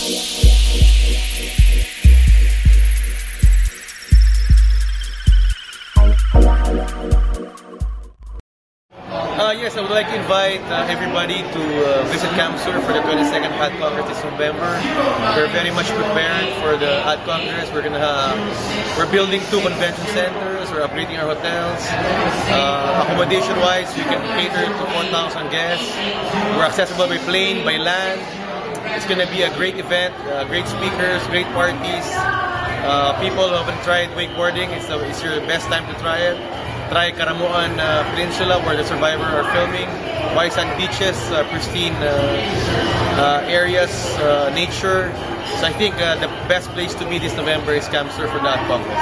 Yes, I would like to invite everybody to visit CAMSUR for the 22nd HAT Congress this November. We're very much prepared for the HAT Congress. We're building 2 convention centers. We're upgrading our hotels. Accommodation-wise, we can cater to 4,000 guests. We're accessible by plane, by land. It's going to be a great event, great speakers, great parties. People who haven't tried wakeboarding, it's your best time to try it. Try Caramuan Peninsula, where the Survivor are filming. Waisan beaches, pristine areas, nature. So I think the best place to be this November is CAMSUR for that Congress.